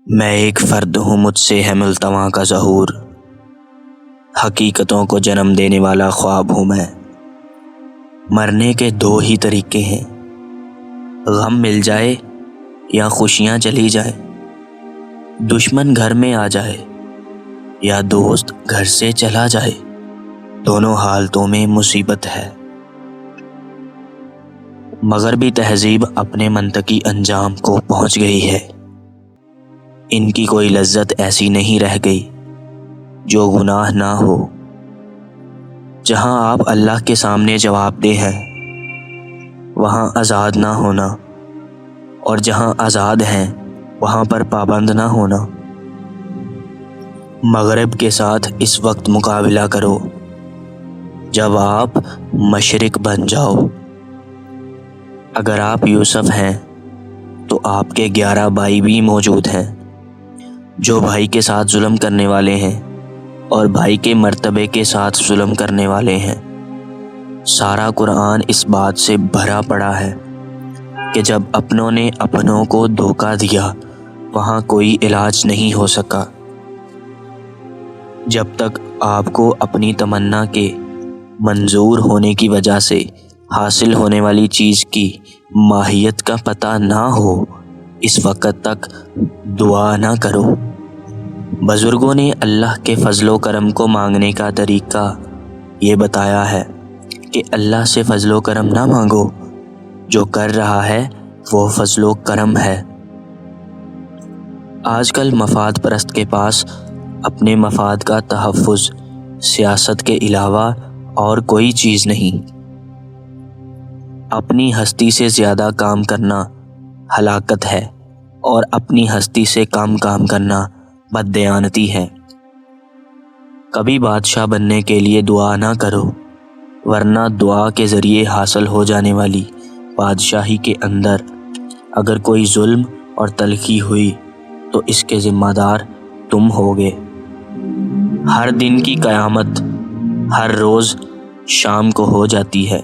میں ایک فرد ہوں، مجھ سے ہے ملتواں کا ظہور، حقیقتوں کو جنم دینے والا خواب ہوں میں۔ مرنے کے دو ہی طریقے ہیں، غم مل جائے یا خوشیاں چلی جائے، دشمن گھر میں آ جائے یا دوست گھر سے چلا جائے، دونوں حالتوں میں مصیبت ہے۔ مغربی تہذیب اپنے منطقی انجام کو پہنچ گئی ہے۔ ان کی کوئی لذت ایسی نہیں رہ گئی جو گناہ نہ ہو۔ جہاں آپ اللہ کے سامنے جواب دہ ہیں وہاں آزاد نہ ہونا، اور جہاں آزاد ہیں وہاں پر پابند نہ ہونا۔ مغرب کے ساتھ اس وقت مقابلہ کرو جب آپ مشرق بن جاؤ۔ اگر آپ یوسف ہیں تو آپ کے 11 بھائی بھی موجود ہیں جو بھائی کے ساتھ ظلم کرنے والے ہیں اور بھائی کے مرتبے کے ساتھ ظلم کرنے والے ہیں۔ سارا قرآن اس بات سے بھرا پڑا ہے کہ جب اپنوں نے اپنوں کو دھوکہ دیا وہاں کوئی علاج نہیں ہو سکا۔ جب تک آپ کو اپنی تمنا کے منظور ہونے کی وجہ سے حاصل ہونے والی چیز کی ماہیت کا پتہ نہ ہو، اس وقت تک دعا نہ کرو۔ بزرگوں نے اللہ کے فضل و کرم کو مانگنے کا طریقہ یہ بتایا ہے کہ اللہ سے فضل و کرم نہ مانگو، جو کر رہا ہے وہ فضل و کرم ہے۔ آج کل مفاد پرست کے پاس اپنے مفاد کا تحفظ سیاست کے علاوہ اور کوئی چیز نہیں۔ اپنی ہستی سے زیادہ کام کرنا ہلاکت ہے اور اپنی ہستی سے کم کام کرنا بددیانتی ہے۔ کبھی بادشاہ بننے کے لیے دعا نہ کرو، ورنہ دعا کے ذریعے حاصل ہو جانے والی بادشاہی کے اندر اگر کوئی ظلم اور تلخی ہوئی تو اس کے ذمہ دار تم ہوگے۔ ہر دن کی قیامت ہر روز شام کو ہو جاتی ہے۔